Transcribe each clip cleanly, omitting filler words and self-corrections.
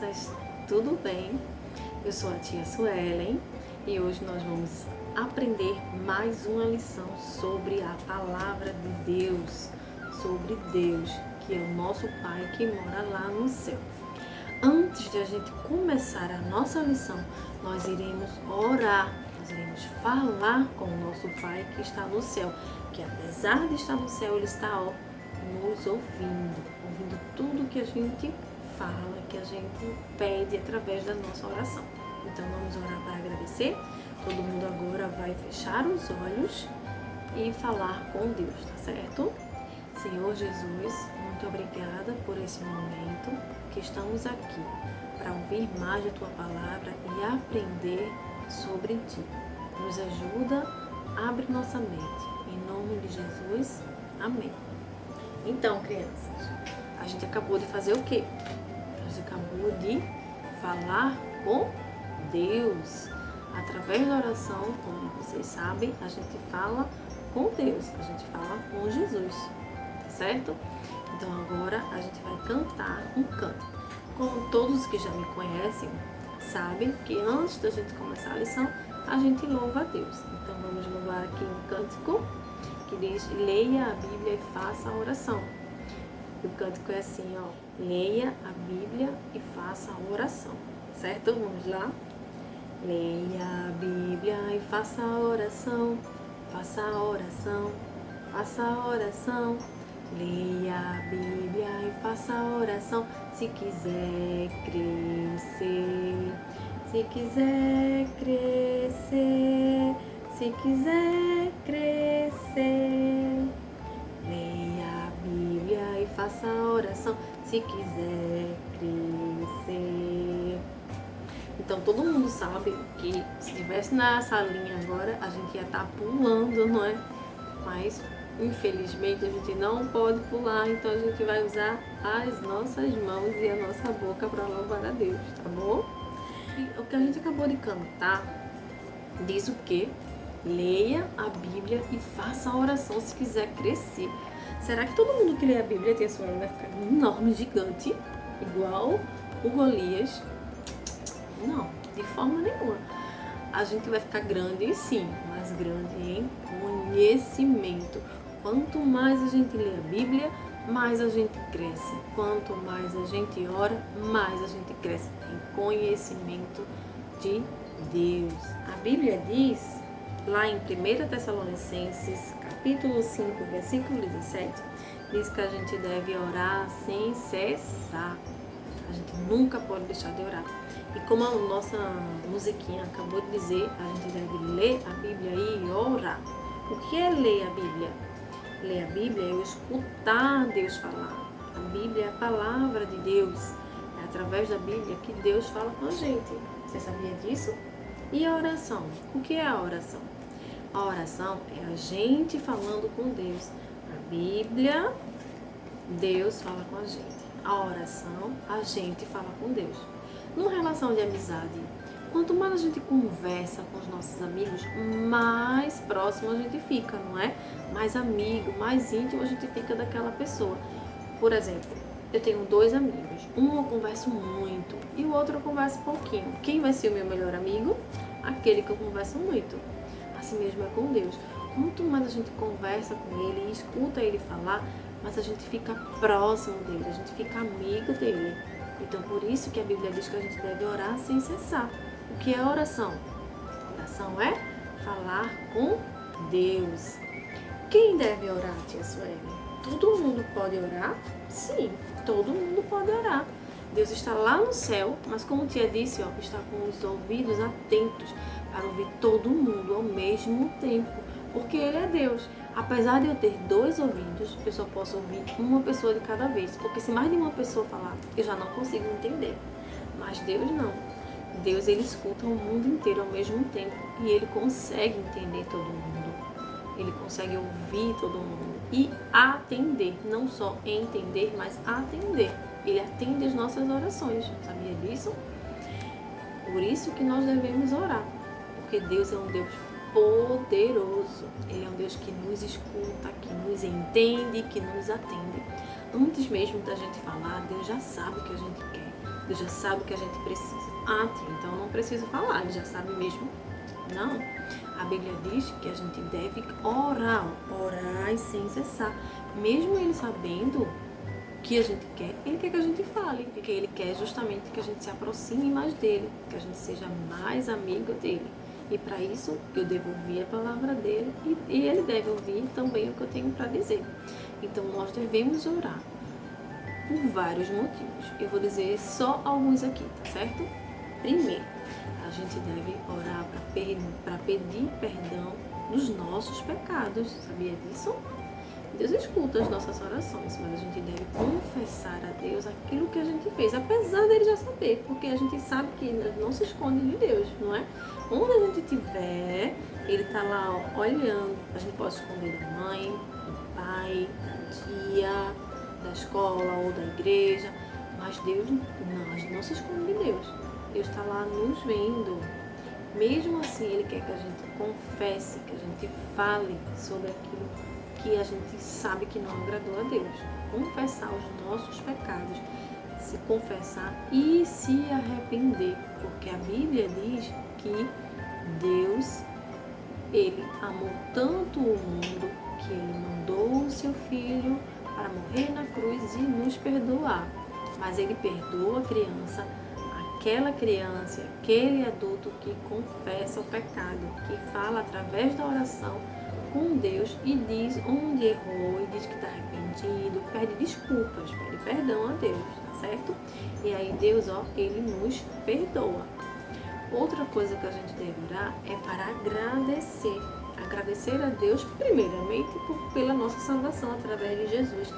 crianças, tudo bem? Eu sou a tia Suelen e hoje nós vamos aprender mais uma lição sobre a palavra de Deus, sobre Deus, que é o nosso Pai que mora lá no céu. Antes de a gente começar a nossa lição, nós iremos orar, nós iremos falar com o nosso Pai que está no céu, que apesar de estar no céu, Ele está nos ouvindo tudo que a gente fala, que a gente pede através da nossa oração. Então vamos orar para agradecer. Todo mundo agora vai fechar os olhos e falar com Deus, tá certo? Senhor Jesus, muito obrigada por esse momento que estamos aqui para ouvir mais da Tua palavra e aprender sobre Ti. Nos ajuda, abre nossa mente. Em nome de Jesus, amém. Então, crianças, a gente acabou de fazer o quê? A gente acabou de falar com Deus. Através da oração, como vocês sabem, a gente fala com Deus, a gente fala com Jesus, tá certo? Então agora a gente vai cantar um canto. Como todos que já me conhecem sabem que antes da gente começar a lição, a gente louva a Deus. Então vamos louvar aqui um cântico que diz: leia a Bíblia e faça a oração. E o cântico é assim, ó: leia a Bíblia e faça a oração, certo? Vamos lá? Leia a Bíblia e faça a oração, faça a oração, faça a oração. Leia a Bíblia e faça a oração, se quiser crescer, se quiser crescer, se quiser crescer. Leia a Bíblia e faça a oração, se quiser crescer. Então todo mundo sabe que se estivesse na salinha agora, a gente ia estar pulando, não é? Mas infelizmente a gente não pode pular, então a gente vai usar as nossas mãos e a nossa boca para louvar a Deus, tá bom? E o que a gente acabou de cantar diz o quê? Leia a Bíblia e faça a oração se quiser crescer. Será que todo mundo que lê a Bíblia tem a sua alma vai ficar enorme, gigante, igual o Golias? Não, de forma nenhuma. A gente vai ficar grande, sim, mas grande em conhecimento. Quanto mais a gente lê a Bíblia, mais a gente cresce. Quanto mais a gente ora, mais a gente cresce em conhecimento de Deus. A Bíblia diz, lá em 1 Tessalonicenses, capítulo 5, versículo 17, diz que a gente deve orar sem cessar. A gente nunca pode deixar de orar. E como a nossa musiquinha acabou de dizer, a gente deve ler a Bíblia e orar. O que é ler a Bíblia? Ler a Bíblia é eu escutar Deus falar. A Bíblia é a palavra de Deus. É através da Bíblia que Deus fala com a gente. Você sabia disso? E a oração? O que é a oração? A oração é a gente falando com Deus. A Bíblia, Deus fala com a gente. A oração, a gente fala com Deus. Numa relação de amizade, quanto mais a gente conversa com os nossos amigos, mais próximo a gente fica, não é? Mais amigo, mais íntimo a gente fica daquela pessoa. Por exemplo, eu tenho dois amigos. Um eu converso muito e o outro eu converso pouquinho. Quem vai ser o meu melhor amigo? Aquele que eu converso muito. Assim mesmo é com Deus. Quanto mais a gente conversa com Ele e escuta Ele falar, mas a gente fica próximo dele, a gente fica amigo dele. Então, por isso que a Bíblia diz que a gente deve orar sem cessar. O que é oração? Oração é falar com Deus. Quem deve orar, tia Sueli? Todo mundo pode orar? Sim, todo mundo pode orar. Deus está lá no céu, mas como tia disse, está com os ouvidos atentos para ouvir todo mundo ao mesmo tempo, porque Ele é Deus. Apesar de eu ter dois ouvidos, eu só posso ouvir uma pessoa de cada vez, porque se mais de uma pessoa falar, eu já não consigo entender. Mas Deus não. Deus, Ele escuta o mundo inteiro ao mesmo tempo e Ele consegue entender todo mundo. Ele consegue ouvir todo mundo e atender, não só entender, mas atender. Ele atende as nossas orações, sabia disso? Por isso que nós devemos orar, porque Deus é um Deus poderoso. Ele é um Deus que nos escuta, que nos entende, que nos atende. Antes mesmo da gente falar, Deus já sabe o que a gente quer. Deus já sabe o que a gente precisa. Ah, tia, então eu não preciso falar, Ele já sabe mesmo. Não. A Bíblia diz que a gente deve orar, orar e sem cessar. Mesmo Ele sabendo o que a gente quer, Ele quer que a gente fale. Porque Ele quer justamente que a gente se aproxime mais dEle, que a gente seja mais amigo dEle. E para isso, eu devo ouvir a palavra dEle e Ele deve ouvir também o que eu tenho para dizer. Então, nós devemos orar por vários motivos. Eu vou dizer só alguns aqui, tá certo? Primeiro, a gente deve orar para pedir perdão dos nossos pecados. Sabia disso? Deus escuta as nossas orações, mas a gente deve confessar a Deus aquilo que a gente fez, apesar dele já saber, porque a gente sabe que não se esconde de Deus, não é? Onde a gente estiver, Ele está lá olhando. A gente pode esconder da mãe, do pai, da tia, da escola ou da igreja, mas Deus não, a gente não se esconde de Deus. Deus está lá nos vendo. Mesmo assim, Ele quer que a gente confesse, que a gente fale sobre aquilo que a gente sabe que não agradou a Deus. Confessar os nossos pecados, se confessar e se arrepender, porque a Bíblia diz que Deus, Ele amou tanto o mundo que Ele mandou o seu Filho para morrer na cruz e nos perdoar. Mas Ele perdoa a criança, aquela criança, aquele adulto que confessa o pecado, que fala através da oração com Deus e diz onde errou, e diz que está arrependido, pede desculpas, pede perdão a Deus, tá certo? E aí Deus, Ele nos perdoa. Outra coisa que a gente deve orar é para agradecer. Agradecer a Deus, primeiramente, pela nossa salvação através de Jesus.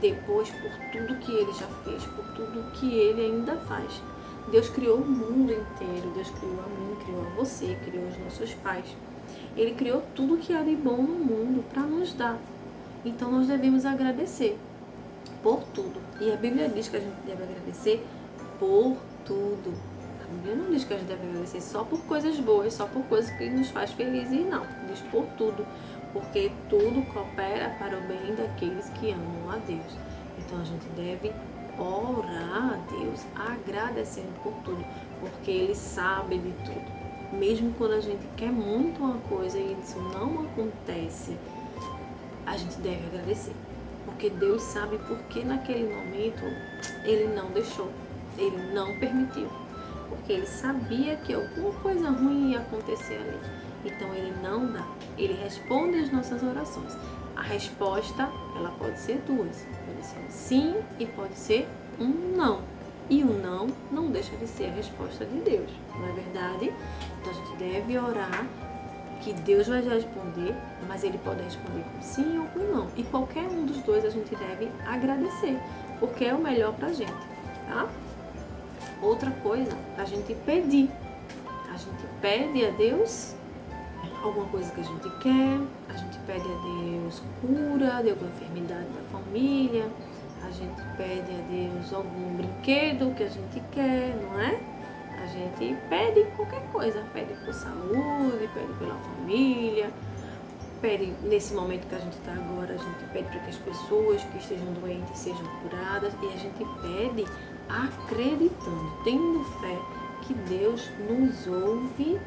Depois, por tudo que Ele já fez, por tudo que Ele ainda faz. Deus criou o mundo inteiro. Deus criou a mim, criou a você, criou os nossos pais. Ele criou tudo que há de bom no mundo para nos dar. Então, nós devemos agradecer por tudo. E a Bíblia diz que a gente deve agradecer por tudo. A Bíblia não diz que a gente deve agradecer só por coisas boas, só por coisas que nos faz felizes, não. Diz por tudo, porque tudo coopera para o bem daqueles que amam a Deus. Então a gente deve orar a Deus agradecendo por tudo, porque Ele sabe de tudo. Mesmo quando a gente quer muito uma coisa e isso não acontece, a gente deve agradecer. Porque Deus sabe porque naquele momento Ele não deixou, Ele não permitiu. Porque Ele sabia que alguma coisa ruim ia acontecer ali. Então Ele não dá, Ele responde às nossas orações. A resposta, ela pode ser duas. Pode ser um sim e pode ser um não. E o não deixa de ser a resposta de Deus, não é verdade? Então a gente deve orar que Deus vai responder, mas Ele pode responder com sim ou com não. E qualquer um dos dois a gente deve agradecer, porque é o melhor pra gente, tá? Outra coisa, a gente pedir. A gente pede a Deus alguma coisa que a gente quer, a gente pede a Deus cura de alguma enfermidade da família, a gente pede a Deus algum brinquedo que a gente quer, não é? A gente pede qualquer coisa, pede por saúde, pede pela família, pede nesse momento que a gente está agora, a gente pede para que as pessoas que estejam doentes sejam curadas e a gente pede acreditando, tendo fé que Deus nos ouve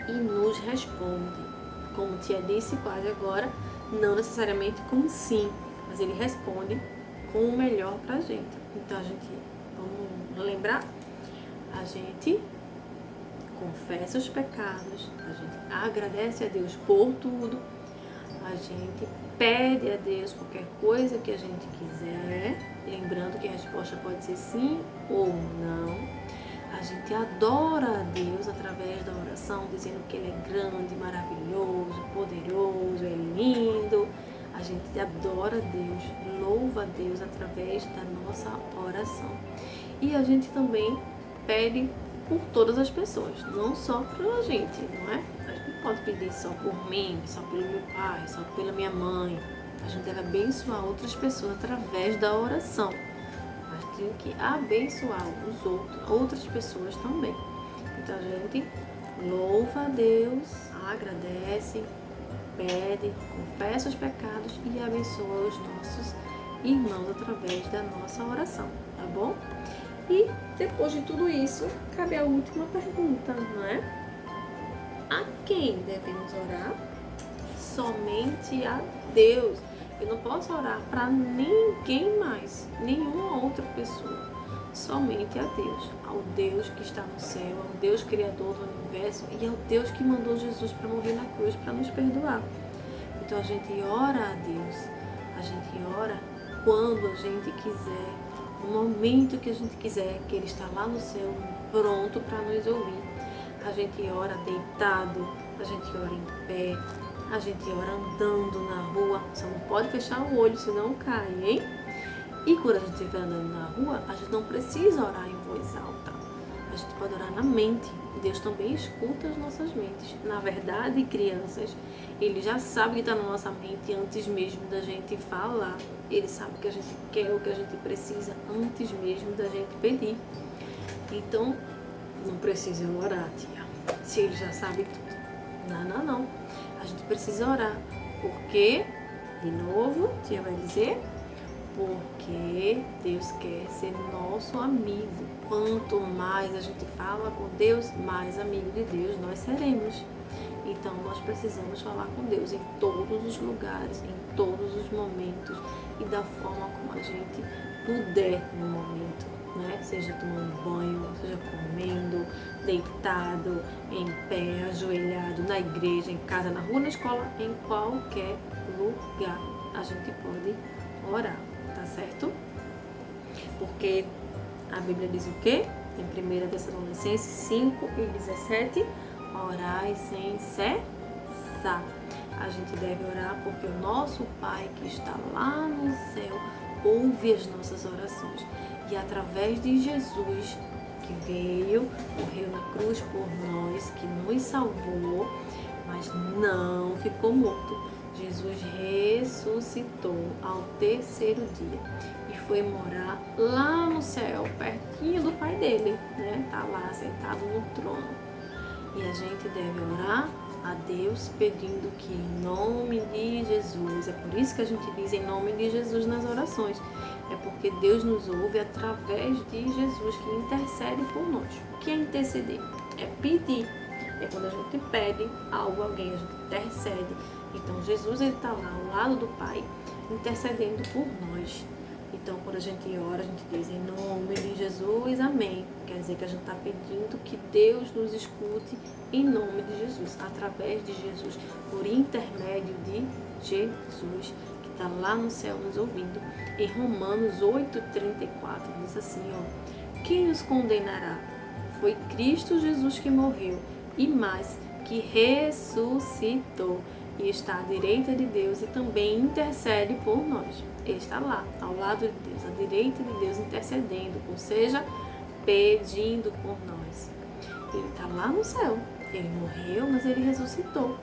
e nos responde. Como tia disse quase agora, não necessariamente com sim, mas Ele responde com o melhor pra gente. Então a gente, vamos lembrar, a gente confessa os pecados, a gente agradece a Deus por tudo, a gente pede a Deus qualquer coisa que a gente quiser, lembrando que a resposta pode ser sim ou não. A gente adora a Deus através da oração, dizendo que Ele é grande, maravilhoso, poderoso, é lindo. A gente adora a Deus, louva a Deus através da nossa oração. E a gente também pede por todas as pessoas, não só pela gente, não é? A gente não pode pedir só por mim, só pelo meu pai, só pela minha mãe. A gente deve abençoar outras pessoas através da oração. Mas tem que abençoar os outros, outras pessoas também. Então a gente louva a Deus, agradece, pede, confessa os pecados e abençoa os nossos irmãos através da nossa oração, tá bom? E depois de tudo isso, cabe a última pergunta, não é? A quem devemos orar? Somente a Deus. Eu não posso orar para ninguém mais, nenhuma outra pessoa. Somente a Deus, ao Deus que está no céu, ao Deus criador do universo e ao Deus que mandou Jesus para morrer na cruz para nos perdoar. Então a gente ora a Deus, a gente ora quando a gente quiser, no momento que a gente quiser, que Ele está lá no céu, pronto para nos ouvir. A gente ora deitado, a gente ora em pé, a gente ora andando na rua. Você não pode fechar o olho, senão cai, hein? E quando a gente estiver andando na rua, a gente não precisa orar em voz alta. A gente pode orar na mente. Deus também escuta as nossas mentes. Na verdade, crianças, Ele já sabe o que está na nossa mente antes mesmo da gente falar. Ele sabe o que a gente quer, o que a gente precisa, antes mesmo da gente pedir. Então, não precisa orar, tia, se Ele já sabe tudo. Não. A gente precisa orar. Porque, de novo, tia vai dizer, porque Deus quer ser nosso amigo. Quanto mais a gente fala com Deus, mais amigo de Deus nós seremos. Então nós precisamos falar com Deus em todos os lugares, em todos os momentos e da forma como a gente puder no momento, né? Seja tomando banho, seja comendo, deitado, em pé, ajoelhado, na igreja, em casa, na rua, na escola, em qualquer lugar a gente pode orar. Tá certo? Porque a Bíblia diz o quê? Em 1 Tessalonicenses 5 e 17, orai sem cessar. A gente deve orar porque o nosso Pai que está lá no céu ouve as nossas orações. E através de Jesus, que veio, morreu na cruz por nós, que nos salvou, mas não ficou morto. Jesus ressuscitou ao terceiro dia e foi morar lá no céu, pertinho do Pai dele, né? Tá lá sentado no trono. E a gente deve orar a Deus pedindo que em nome de Jesus, é por isso que a gente diz em nome de Jesus nas orações, é porque Deus nos ouve através de Jesus que intercede por nós. O que é interceder? É pedir. É quando a gente pede algo a alguém, a gente intercede. Então Jesus está lá ao lado do Pai, intercedendo por nós. Então quando a gente ora, a gente diz em nome de Jesus, amém. Quer dizer que a gente está pedindo que Deus nos escute em nome de Jesus, através de Jesus, por intermédio de Jesus, que está lá no céu nos ouvindo. Em Romanos 8,34 diz assim, ó, quem os condenará? Foi Cristo Jesus que morreu e mais, que ressuscitou e está à direita de Deus e também intercede por nós. Ele está lá, ao lado de Deus, à direita de Deus, intercedendo, ou seja, pedindo por nós. Ele está lá no céu, ele morreu, mas ele ressuscitou.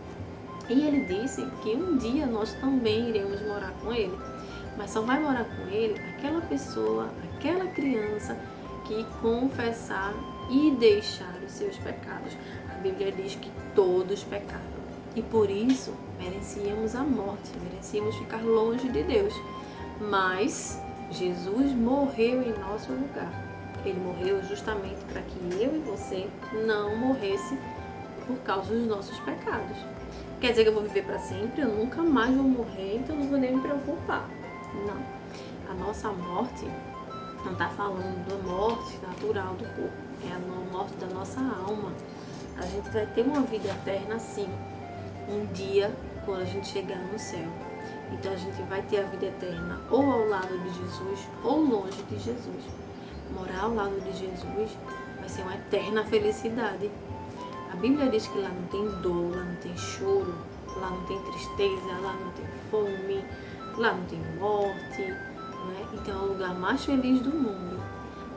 E ele disse que um dia nós também iremos morar com ele, mas só vai morar com ele aquela pessoa, aquela criança que confessar e deixar os seus pecados. A Bíblia diz que todos pecaram e por isso merecíamos a morte, merecíamos ficar longe de Deus. Mas Jesus morreu em nosso lugar. Ele morreu justamente para que eu e você não morresse por causa dos nossos pecados. Quer dizer que eu vou viver para sempre? Eu nunca mais vou morrer, então não vou nem me preocupar. Não. A nossa morte não está falando da morte natural do corpo, é a morte da nossa alma. A gente vai ter uma vida eterna sim, um dia quando a gente chegar no céu. Então a gente vai ter a vida eterna ou ao lado de Jesus ou longe de Jesus. Morar ao lado de Jesus vai ser uma eterna felicidade. A Bíblia diz que lá não tem dor, lá não tem choro, lá não tem tristeza, lá não tem fome, lá não tem morte, né? Então é o lugar mais feliz do mundo.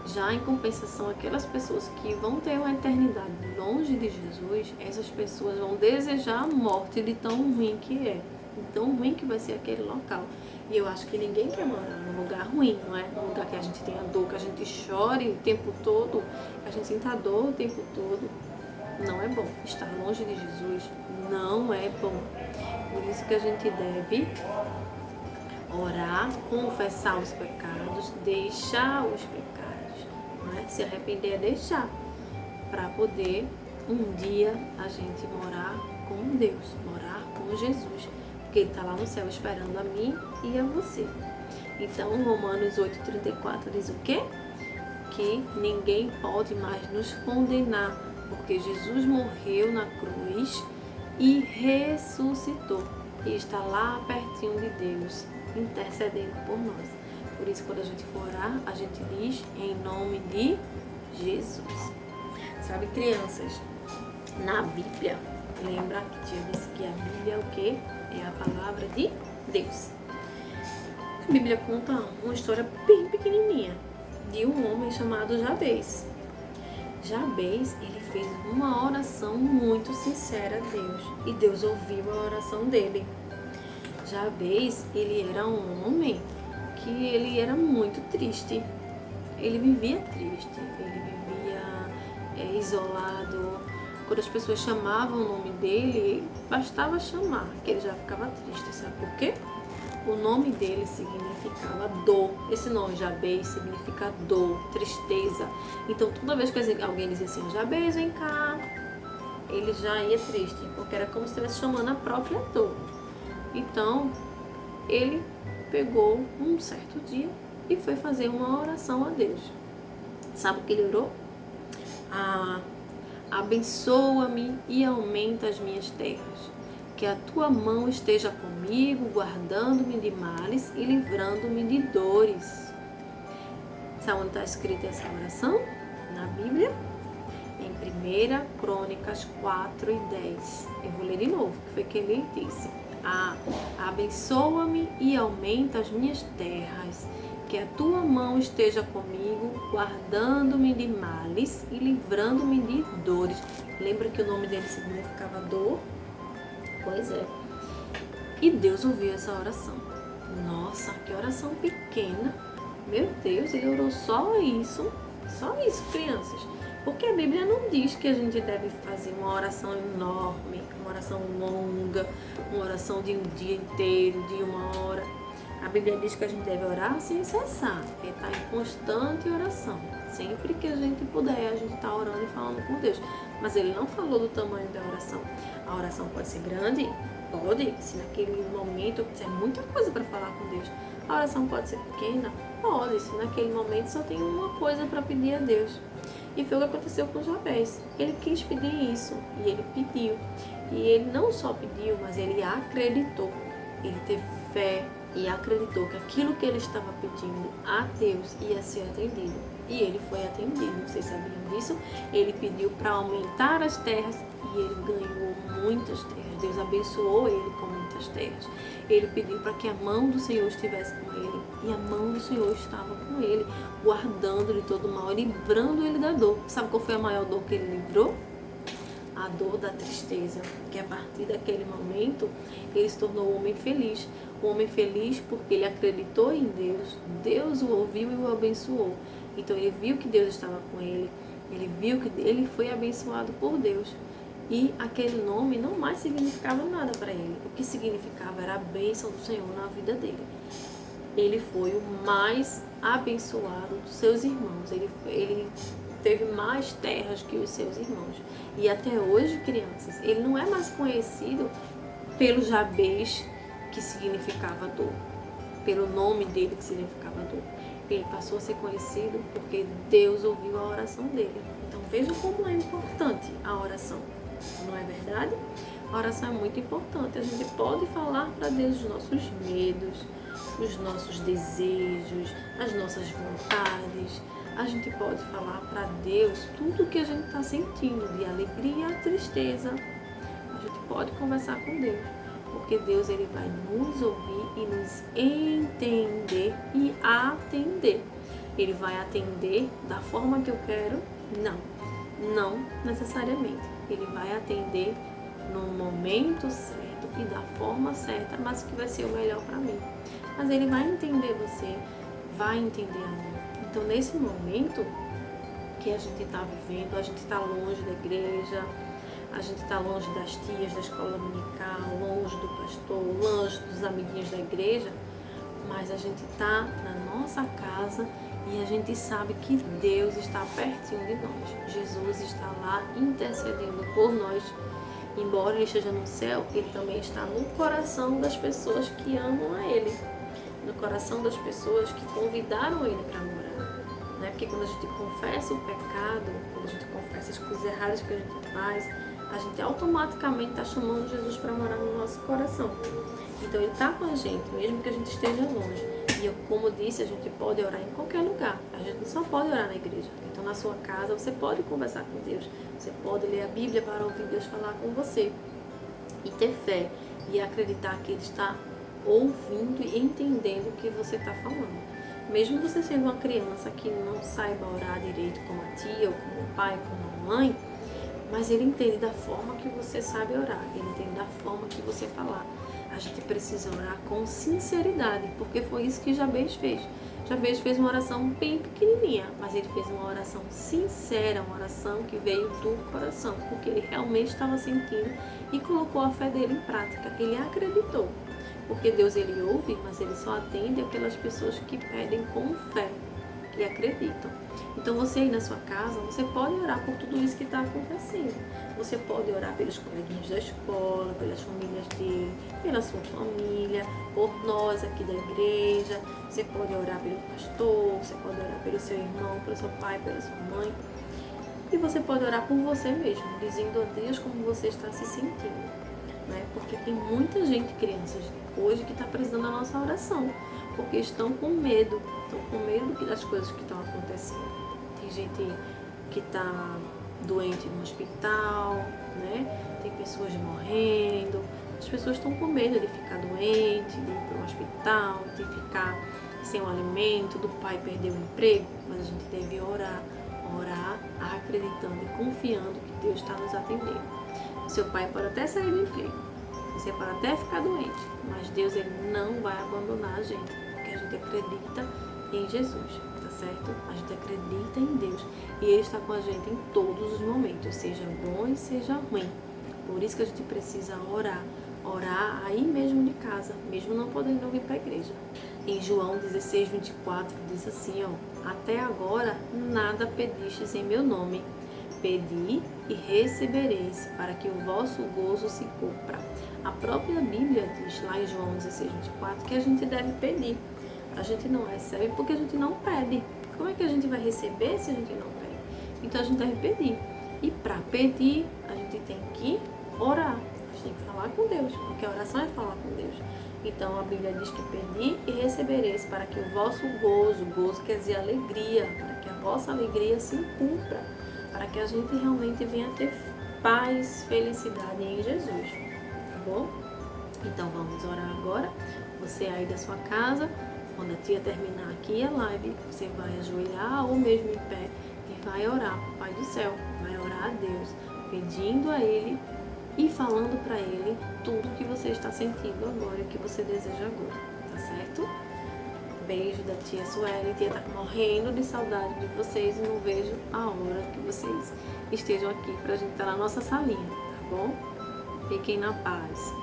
Já em compensação, aquelas pessoas que vão ter uma eternidade longe de Jesus, essas pessoas vão desejar a morte de tão ruim que é, de tão ruim que vai ser aquele local. E eu acho que ninguém quer morar num lugar ruim, não é? Num lugar que a gente tenha dor, que a gente chore o tempo todo, que a gente sinta dor o tempo todo. Não é bom. Estar longe de Jesus não é bom. Por isso que a gente deve orar, confessar os pecados, deixar os pecados, não é? Se arrepender é deixar, para poder um dia a gente morar com Deus, morar com Jesus, porque Ele está lá no céu esperando a mim e a você. Então, Romanos 8,34 diz o quê? Que ninguém pode mais nos condenar, porque Jesus morreu na cruz e ressuscitou. E está lá pertinho de Deus, intercedendo por nós. Por isso, quando a gente for orar, a gente diz em nome de Jesus. Sabe, crianças, na Bíblia, lembra que Tia disse que a Bíblia é o quê? É a palavra de Deus. A Bíblia conta uma história bem pequenininha de um homem chamado Jabez. Jabez, ele fez uma oração muito sincera a Deus e Deus ouviu a oração dele. Jabez, ele era um homem que ele era muito triste. Ele vivia triste, ele vivia isolado. Quando as pessoas chamavam o nome dele, bastava chamar, que ele já ficava triste. Sabe por quê? O nome dele significava dor. Esse nome, Jabez, significa dor, tristeza. Então, toda vez que alguém dizia assim, Jabez, vem cá, ele já ia triste, porque era como se estivesse chamando a própria dor. Então, ele pegou um certo dia e foi fazer uma oração a Deus. Sabe o que ele orou? Abençoa-me e aumenta as minhas terras. Que a tua mão esteja comigo, guardando-me de males e livrando-me de dores. Sabe onde está escrita essa oração? Na Bíblia? Em 1 Crônicas 4 e 10. Eu vou ler de novo, que foi que ele disse. Abençoa-me e aumenta as minhas terras. Que a tua mão esteja comigo, guardando-me de males e livrando-me de dores. Lembra que o nome dele significava dor? Pois é. E Deus ouviu essa oração. Nossa, que oração pequena. Meu Deus, ele orou só isso, crianças. Porque a Bíblia não diz que a gente deve fazer uma oração enorme, uma oração longa, uma oração de um dia inteiro, de uma hora. A Bíblia diz que a gente deve orar sem cessar, estar em constante oração. Sempre que a gente puder, a gente está orando e falando com Deus. Mas ele não falou do tamanho da oração. A oração pode ser grande? Pode. Se naquele momento eu tiver muita coisa para falar com Deus. A oração pode ser pequena? Pode. Se naquele momento só tem uma coisa para pedir a Deus. E foi o que aconteceu com Jabez. Ele quis pedir isso e ele pediu. E ele não só pediu, mas ele acreditou. Ele teve fé e acreditou que aquilo que ele estava pedindo a Deus ia ser atendido. E ele foi atendido. Vocês sabiam disso? Ele pediu para aumentar as terras e ele ganhou muitas terras. Deus abençoou ele com muitas terras. Ele pediu para que a mão do Senhor estivesse com ele. E a mão do Senhor estava com ele, guardando-lhe todo o mal, livrando ele da dor. Sabe qual foi a maior dor que ele livrou? A dor da tristeza. Que a partir daquele momento, ele se tornou um homem feliz. Um homem feliz porque ele acreditou em Deus. Deus o ouviu e o abençoou. Então ele viu que Deus estava com ele. Ele viu que ele foi abençoado por Deus. E aquele nome não mais significava nada para ele. O que significava era a bênção do Senhor na vida dele. Ele foi o mais abençoado dos seus irmãos. Ele teve mais terras que os seus irmãos. E até hoje, crianças, ele não é mais conhecido pelo Jabez, que significava dor. Pelo nome dele, que significava dor. Ele passou a ser conhecido porque Deus ouviu a oração dele. Então veja como é importante a oração. Não é verdade? A oração é muito importante. A gente pode falar para Deus os nossos medos, os nossos desejos, as nossas vontades. A gente pode falar para Deus tudo o que a gente está sentindo, de alegria a tristeza. A gente pode conversar com Deus, porque Deus ele vai nos ouvir e nos entender e atender. Ele vai atender da forma que eu quero? Não necessariamente. Ele vai atender no momento certo e da forma certa, mas que vai ser o melhor para mim. Mas ele vai entender você, vai entender a mim. Então, nesse momento que a gente está vivendo, a gente está longe da igreja, a gente está longe das tias da escola dominical, longe do pastor, longe dos amiguinhos da igreja, mas a gente está na nossa casa E a gente sabe que Deus está pertinho de nós. Jesus está lá intercedendo por nós. Embora ele esteja no céu, ele também está no coração das pessoas que amam a ele. No coração das pessoas que convidaram ele para morar. Né? Porque quando a gente confessa o pecado, quando a gente confessa as coisas erradas que a gente faz, a gente automaticamente está chamando Jesus para morar no nosso coração. Então ele está com a gente, mesmo que a gente esteja longe. E eu, como disse, a gente pode orar em qualquer lugar. A gente não só pode orar na igreja. Então na sua casa você pode conversar com Deus. Você pode ler a Bíblia para ouvir Deus falar com você. E ter fé e acreditar que Ele está ouvindo e entendendo o que você está falando. Mesmo você sendo uma criança que não saiba orar direito como a tia, ou como o pai, como a mãe, mas Ele entende da forma que você sabe orar. Ele entende da forma que você falar. A gente precisa orar com sinceridade, porque foi isso que Jabez fez. Jabez fez uma oração bem pequenininha, mas ele fez uma oração sincera, uma oração que veio do coração, porque ele realmente estava sentindo e colocou a fé dele em prática. Ele acreditou, porque Deus ele ouve, mas ele só atende aquelas pessoas que pedem com fé, que acreditam. Então você aí na sua casa, você pode orar por tudo isso que está acontecendo. Você pode orar pelos coleguinhas da escola, pelas famílias dele, pela sua família, por nós aqui da igreja. Você pode orar pelo pastor, você pode orar pelo seu irmão, pelo seu pai, pela sua mãe. E você pode orar por você mesmo, dizendo a Deus como você está se sentindo. Né? Porque tem muita gente, crianças, hoje que está precisando da nossa oração. Porque estão com medo das coisas que estão acontecendo. Tem gente que está doente no hospital, né? Tem pessoas morrendo. As pessoas estão com medo de ficar doente, de ir para o hospital, de ficar sem o alimento, do pai perder o emprego. Mas a gente deve orar acreditando e confiando que Deus está nos atendendo. O seu pai pode até sair do emprego, você pode até ficar doente, mas Deus ele não vai abandonar a gente, porque a gente acredita em Jesus, tá certo? A gente acredita em Deus e Ele está com a gente em todos os momentos, seja bom e seja ruim. Por isso que a gente precisa orar aí mesmo de casa, mesmo não podendo vir para a igreja. Em João 16:24 diz assim, ó: até agora nada pedistes em meu nome. Pedi e recebereis, para que o vosso gozo se cumpra. A própria Bíblia diz lá em João 16:24 que a gente deve pedir. A gente não recebe porque a gente não pede. Como é que a gente vai receber se a gente não pede? Então a gente deve pedir. E para pedir, a gente tem que orar. A gente tem que falar com Deus, porque a oração é falar com Deus. Então a Bíblia diz que pedi e recebereis, para que o vosso gozo quer dizer alegria, para que a vossa alegria se cumpra, para que a gente realmente venha ter paz, felicidade em Jesus, tá bom? Então vamos orar agora. Você aí da sua casa, quando a tia terminar aqui a live, você vai ajoelhar ou mesmo em pé e vai orar, Pai do céu, vai orar a Deus, pedindo a Ele e falando para Ele tudo que você está sentindo agora e que você deseja agora, tá certo? Beijo da tia Sueli. Tia tá morrendo de saudade de vocês e não vejo a hora que vocês estejam aqui pra gente estar na nossa salinha, tá bom? Fiquem na paz.